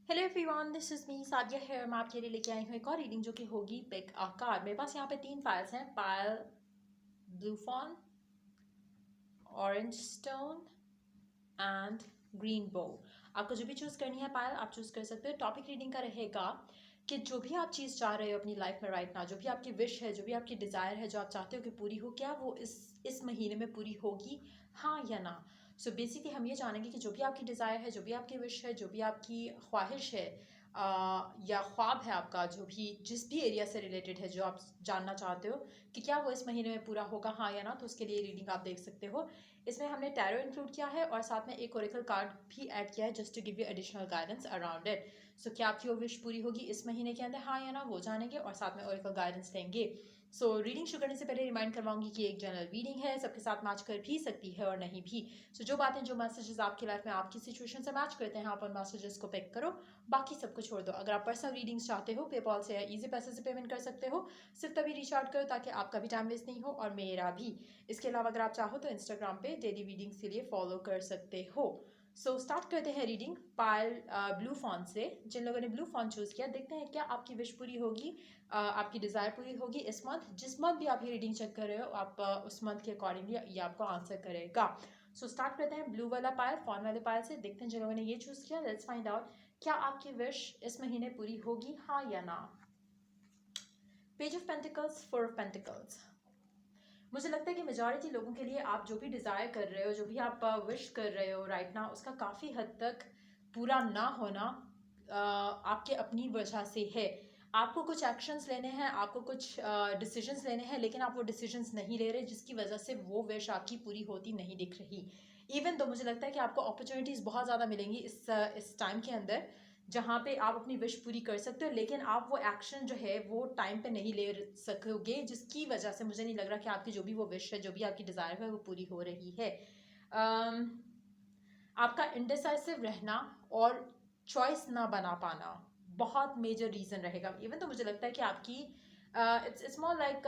Hello everyone, this is me Sadia है। मैं आपके लिए लेके आई हूँ एक और रीडिंग जो कि होगी पिक अ कार्ड। मेरे पास यहाँ पे 3 फाइल्स हैं, Payal, blue fawn, orange stone and green bow. आपको जो भी चूज़ करनी है पायल, आप चूज़ कर सकते हो। टॉपिक रीडिंग का रहेगा कि जो भी आप चीज़ चाह रहे हो अपनी लाइफ में राइट नाउ, जो भी आपकी विश है, जो भी आपकी डिज़ायर है, जो आप चाहते हो कि पूरी हो, क्या वो इस महीने में पूरी होगी, हाँ या ना। सो बेसिकली हम ये जानेंगे कि जो भी आपकी डिज़ायर है, जो भी आपकी विश है, जो भी आपकी ख्वाहिश है या ख्वाब है आपका, जो भी जिस भी एरिया से रिलेटेड है, जो आप जानना चाहते हो कि क्या वो इस महीने में पूरा होगा, हाँ या ना, तो उसके लिए रीडिंग आप देख सकते हो। इसमें हमने टैरो इंक्लूड किया है और साथ में एक ओरेकल कार्ड भी ऐड किया है just to give you additional guidance around it. So क्या आपकी वो विश पूरी होगी इस महीने के अंदर, हाँ या ना, वो जानेंगे और साथ में ओरेकल गाइडेंस लेंगे। सो रीडिंग शुरू करने से पहले रिमाइंड करवाऊंगी कि एक जनरल रीडिंग है, सबके साथ मैच कर भी सकती है और नहीं भी। सो जो बातें, जो मैसेजेस आपकी लाइफ में आपकी सिचुएशन से मैच करते हैं, आप उन मैसेजेस को पिक करो, बाकी सबको छोड़ दो। अगर आप पर्सनल रीडिंग्स चाहते हो, पेपॉल से या इजी पैसे से पेमेंट कर सकते हो। सिर्फ तभी रीच आउट करो ताकि आपका भी टाइम वेस्ट नहीं हो और मेरा भी। इसके अलावा अगर आप चाहो तो इंस्टाग्राम पे डेली रीडिंग्स के लिए फॉलो कर सकते हो। सो स्टार्ट करते हैं रीडिंग पायल ब्लू फॉन से। जिन लोगों ने ब्लू फॉन चूज़ किया, देखते हैं क्या आपकी विश पूरी होगी, आपकी डिज़ायर पूरी होगी इस मंथ। जिस मंथ भी आप ये रीडिंग चेक कर रहे हो, आप उस मंथ के अकॉर्डिंगली ये आपको आंसर करेगा। सो स्टार्ट करते हैं ब्लू वाला पायल, फॉन वाले पायल से। देखते हैं जिन लोगों ने ये चूज़ किया, लेट्स फाइंड आउट क्या आपकी विश इस महीने पूरी होगी, हाँ या ना। Page of pentacles, four of pentacles. मुझे लगता है कि मेजॉरिटी लोगों के लिए आप जो भी डिज़ायर कर रहे हो, जो भी आप विश कर रहे हो राइट ना, उसका काफ़ी हद तक पूरा ना होना आपके अपनी वजह से है। आपको कुछ एक्शंस लेने हैं, आपको कुछ डिसीजंस लेने हैं, लेकिन आप वो डिसीजंस नहीं ले रहे, जिसकी वजह से वो विश आपकी पूरी होती नहीं दिख रही। इवन तो मुझे लगता है कि आपको अपॉर्चुनिटीज़ बहुत ज़्यादा मिलेंगी इस टाइम के अंदर, जहाँ पे आप अपनी विश पूरी कर सकते हो, लेकिन आप वो एक्शन जो है वो टाइम पे नहीं ले सकोगे, जिसकी वजह से मुझे नहीं लग रहा कि आपकी जो भी वो विश है, जो भी आपकी डिज़ायर है, वो पूरी हो रही है। आपका इनडिसाइसिव रहना और चॉइस ना बना पाना बहुत मेजर रीज़न रहेगा। इवन तो मुझे लगता है कि आपकी इट्स मोर लाइक,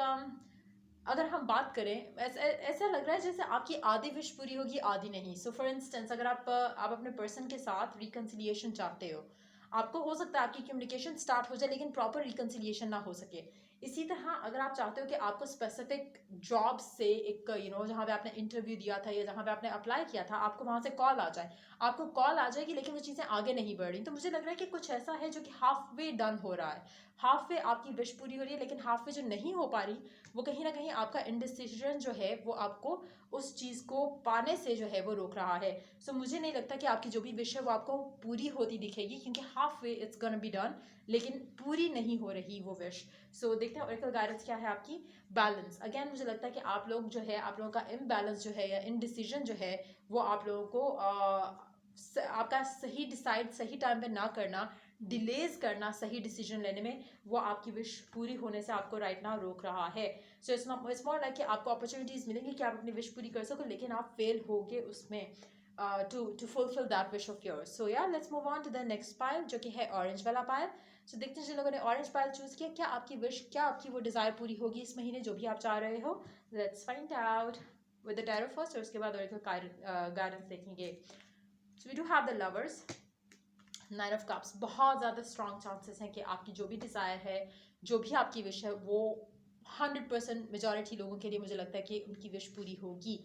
अगर हम बात करें, ऐसा लग रहा है जैसे आपकी आधी विश पूरी होगी, आधी नहीं। सो फॉर इंस्टेंस, अगर आप अपने पर्सन के साथ रिकन्सिलिएशन चाहते हो, आपको हो सकता है आपकी कम्युनिकेशन स्टार्ट हो जाए लेकिन प्रॉपर रिकन्सिलिएशन ना हो सके। इसी तरह अगर आप चाहते हो कि आपको स्पेसिफिक जॉब से एक जहाँ पे आपने इंटरव्यू दिया था या जहाँ पे आपने अप्लाई किया था, आपको वहाँ से कॉल आ जाए, आपको कॉल आ जाएगी लेकिन वो चीज़ें आगे नहीं बढ़ रही, तो मुझे लग रहा है कि कुछ ऐसा है जो कि हाफ वे डन हो रहा है। हाफ वे आपकी विश पूरी हो रही है, लेकिन हाफ वे जो नहीं हो पा रही, वो कहीं ना कहीं आपका इनडिसीजन जो है वो आपको उस चीज़ को पाने से जो है वो रोक रहा है। सो मुझे नहीं लगता कि आपकी जो भी विश है वो आपको पूरी होती दिखेगी, क्योंकि half way it's gonna be done, लेकिन पूरी नहीं हो रही वो विश। सो देखते हैं ओरेकल गाइडेंस क्या है आपकी। बैलेंस, अगेन मुझे लगता है कि आप लोग जो है, आप लोगों का इम्बैलेंस जो है या इनडिसीजन जो है, वो आप लोगों को आपका सही डिसाइड सही टाइम पे ना करना, डिलेज करना सही डिसीजन लेने में, वो आपकी विश पूरी होने से आपको राइट नाउ रोक रहा है। सो इट्स मोर लाइक कि आपको अपॉर्चुनिटीज़ मिलेंगी कि आप अपनी विश पूरी कर सको, लेकिन आप फेल होगे उसमें to fulfill that wish of yours. So yeah, let's move on to the next pile, जो कि है ऑरेंज वाला पायल। सो देखते हैं जिन लोगों ने ऑरेंज पायल चूज़ किया, क्या आपकी विश, क्या आपकी वो डिज़ायर पूरी होगी इस महीने, जो भी आप चाह रहे हो। Let's find out with the tarot first, और उसके बाद गाइडेंस देखेंगे। So we do have the lovers, 9 of cups. बहुत ज़्यादा स्ट्रॉन्ग चांसेस हैं कि आपकी जो भी डिज़ायर है, जो भी आपकी विश है, वो 100% मेजॉरिटी लोगों के लिए मुझे लगता है कि उनकी विश पूरी होगी।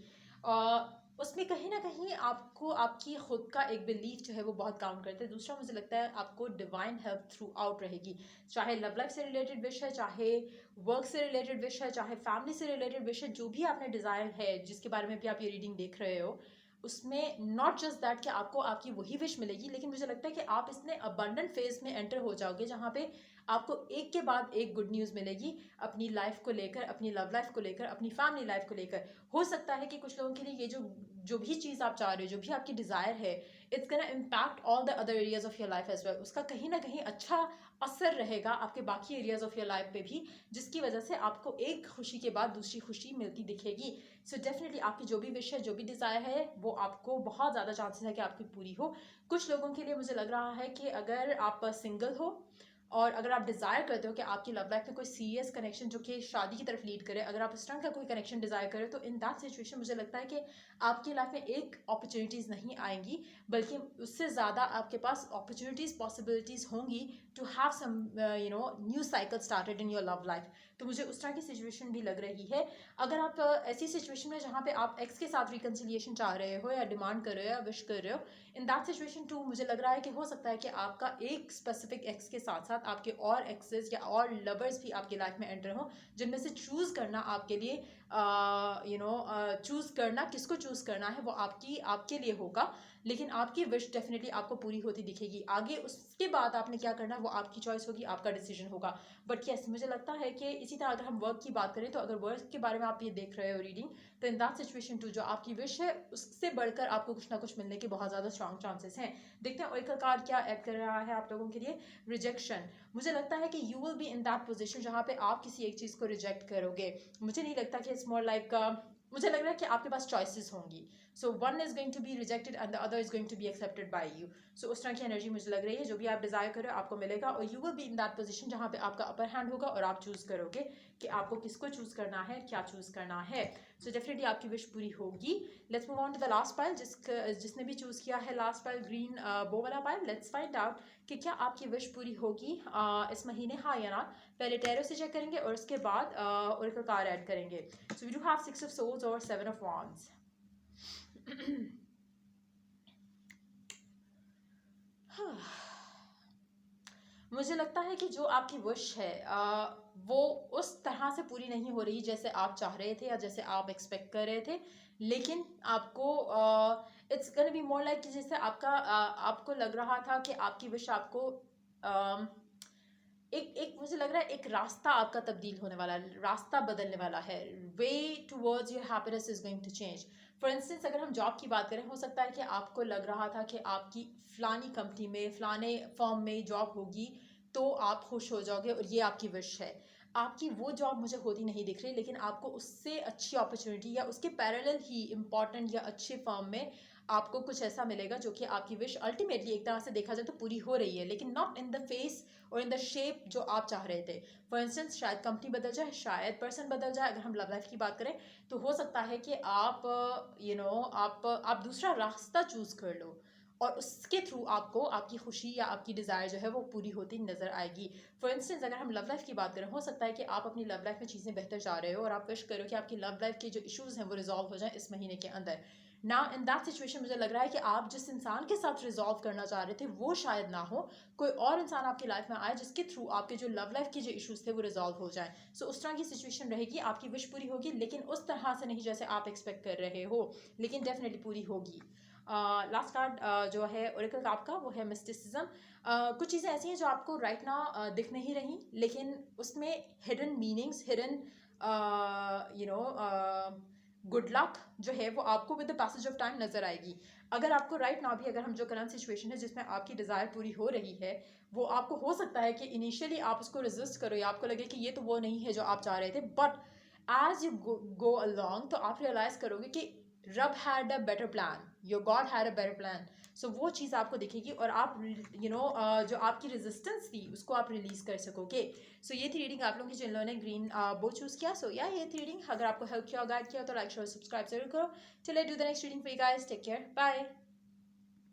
उसमें कहीं ना कहीं आपको आपकी खुद का एक बिलीफ जो है वो बहुत काउंट करता है। दूसरा मुझे लगता है आपको डिवाइन हेल्प थ्रू आउट रहेगी, चाहे लव लाइफ से रिलेटेड विश है, चाहे वर्क से रिलेटेड विश है, चाहे फैमिली से रिलेटेड विश है, जो भी आपने डिज़ायर है, जिसके बारे में भी आप ये रीडिंग देख रहे हो, उसमें नॉट जस्ट दैट कि आपको आपकी वही विश मिलेगी, लेकिन मुझे लगता है कि आप इसमें अबंडेंट फेज में एंटर हो जाओगे, जहाँ पे आपको एक के बाद एक गुड न्यूज़ मिलेगी अपनी लाइफ को लेकर, अपनी लव लाइफ को लेकर, अपनी फैमिली लाइफ को लेकर। हो सकता है कि कुछ लोगों के लिए ये जो जो भी चीज़ आप चाह रहे हो, जो भी आपकी डिज़ायर है, it's gonna impact all the other areas of your life as well. उसका कहीं ना कहीं अच्छा असर रहेगा आपके बाकी एरियाज ऑफ योर लाइफ पे भी, जिसकी वजह से आपको एक खुशी के बाद दूसरी खुशी मिलती दिखेगी। सो डेफिनेटली आपकी जो भी विश है, जो भी डिज़ायर है, वो आपको बहुत ज़्यादा चांसेस है कि आपकी पूरी हो। कुछ लोगों के लिए मुझे लग रहा है कि अगर आप सिंगल हो, और अगर आप डिज़ायर करते हो कि आपकी लव लाइफ में कोई सीरियस कनेक्शन जो कि शादी की तरफ लीड करे, अगर आप इस तरह का कोई कनेक्शन डिज़ायर करें, तो इन दैट सिचुएशन मुझे लगता है कि आपकी लाइफ में एक अपॉर्चुनिटीज़ नहीं आएंगी, बल्कि उससे ज़्यादा आपके पास अपॉर्चुनिटीज़ पॉसिबिलिटीज़ होंगी to have some new cycle started in your love life. तो मुझे उस तरह की सिचुएशन भी लग रही है। अगर आप ऐसी सिचुएशन में जहाँ पे आप एक्स के साथ रिकन्सिलिएशन चाह रहे हो या डिमांड कर रहे हो या विश कर रहे हो, इन दैट सिचुएशन टू मुझे लग रहा है कि हो सकता है कि आपका एक स्पेसिफिक एक्स के साथ साथ आपके और एक्सेस या और लवर्स भी आपकी लाइफ में एंटर हो, जिनमें से चूज़ करना आपके लिए चूज़ करना किसको चूज़ करना है वो आपके लिए होगा। लेकिन आपकी विश डेफिनेटली आपको पूरी होती दिखेगी। आगे उसके बाद आपने क्या करना है वो आपकी चॉइस होगी, आपका डिसीजन होगा। बट यस, मुझे लगता है कि इसी तरह अगर हम वर्क की बात करें, तो अगर वर्क के बारे में आप ये देख रहे हो रीडिंग, तो इन दैट सिचुएशन टू जो आपकी विश है उससे बढ़कर आपको कुछ ना कुछ मिलने के बहुत ज़्यादा स्ट्रॉन्ग चांसेस हैं। देखते हैं ओरेकल कार्ड क्या ऐड कर रहा है आप लोगों के लिए। रिजेक्शन, मुझे लगता है कि you will be in that position जहाँ पे आप किसी एक चीज़ को रिजेक्ट करोगे। मुझे नहीं लगता कि इट्स मोर लाइक मुझे लग रहा है कि आपके पास चॉइसेस होंगी। So one is going to be rejected and the other is going to be accepted by you. So उस तरह की एनर्जी मुझे लग रही है। जो भी आप डिजायर करो आपको मिलेगा, और you will be in that position जहाँ पे आपका अपर हैंड होगा और आप चूज करोगे कि आपको किसको चूज करना है, क्या चूज करना है। सो डेफिनेटली आपकी विश पूरी होगी। Let's move on to the last pile. जिसने भी चूज किया है लास्ट पाइल ग्रीन बो वाला पाइल, लेट्स फाइंड आउट कि क्या आपकी विश पूरी होगी इस महीने, हाँ या ना। पहले टैरो से चेक करेंगे और उसके बाद ओरेकल कार्ड ऐड करेंगे। So we do have 6 of swords और 7 ऑफ wands. मुझे लगता है कि जो आपकी विश है वो उस तरह से पूरी नहीं हो रही जैसे आप चाह रहे थे या जैसे आप एक्सपेक्ट कर रहे थे। लेकिन आपको it's gonna be more like जैसे आपको लग रहा था कि आपकी विश आपको uh, एक एक मुझे लग रहा है एक रास्ता आपका तब्दील होने वाला है, रास्ता बदलने वाला है। Way towards your happiness is going to change. For instance अगर हम जॉब की बात करें, हो सकता है कि आपको लग रहा था कि आपकी फलानी कंपनी में फलाने फर्म में जॉब होगी तो आप खुश हो जाओगे और ये आपकी विश है। आपकी वो जॉब मुझे होती नहीं दिख रही, लेकिन आपको उससे अच्छी अपॉर्चुनिटी या उसके पैरेलल ही इम्पॉर्टेंट या अच्छे फर्म में आपको कुछ ऐसा मिलेगा जो कि आपकी विश अल्टीमेटली एक तरह से देखा जाए तो पूरी हो रही है, लेकिन नॉट इन द फेस और इन द शेप जो आप चाह रहे थे। फॉर इंस्टेंस शायद कंपनी बदल जाए, शायद पर्सन बदल जाए। अगर हम लव लाइफ की बात करें तो हो सकता है कि आप आप दूसरा रास्ता चूज कर लो और उसके थ्रू आपको आपकी खुशी या आपकी डिज़ायर जो है वो पूरी होती नजर आएगी। फॉर इंस्टेंस अगर हम लव लाइफ की बात करें, हो सकता है कि आप अपनी लव लाइफ में चीज़ें बेहतर जा रहे हो और आप विश करो कि आपकी लव लाइफ के जो इश्यूज हैं वो रिजॉल्व हो जाए इस महीने के अंदर। ना इन दैट सिचुएशन मुझे लग रहा है कि आप जिस इंसान के साथ रिजॉल्व करना चाह रहे थे वो शायद ना हो, कोई और इंसान आपकी लाइफ में आए जिसके थ्रू आपके जो लव लाइफ के जो इश्यूज थे वो रिजॉल्व हो जाए। सो उस तरह की सिचुएशन रहेगी, आपकी विश पूरी होगी, लेकिन उस तरह से नहीं जैसे आप एक्सपेक्ट कर रहे हो, लेकिन डेफिनेटली पूरी होगी। लास्ट कार्ड जो है ओरेकल आपका वो है मिस्टिसिज्म। कुछ चीज़ें ऐसी हैं जो आपको राइट ना दिख नहीं रही, लेकिन उसमें hidden meanings, hidden good luck जो है वो आपको with the passage of time नजर आएगी। अगर आपको राइट ना भी, अगर हम जो करंट सिचुएशन है जिसमें आपकी डिज़ायर पूरी हो रही है, वो आपको हो सकता है कि इनिशियली आप उसको रेजिस्ट करो या आपको लगे कि ये तो वो नहीं है जो आप चाह रहे थे, but as you go along तो आप रियलाइज करोगे कि रब had a better plan, your God had a better plan. So वो चीज़ आपको दिखेगी और आप जो आपकी रेजिस्टेंस थी उसको आप रिलीज कर सकोगे। सो ये थी रीडिंग आप लोगों की जिन लोगों ने ग्रीन बो चूज किया। सो या ये थी रीडिंग, अगर आपको हेल्प किया गाइड किया तो लाइक शेयर सब्सक्राइब जरूर करो। चलिए do the next reading for you guys, take care, bye.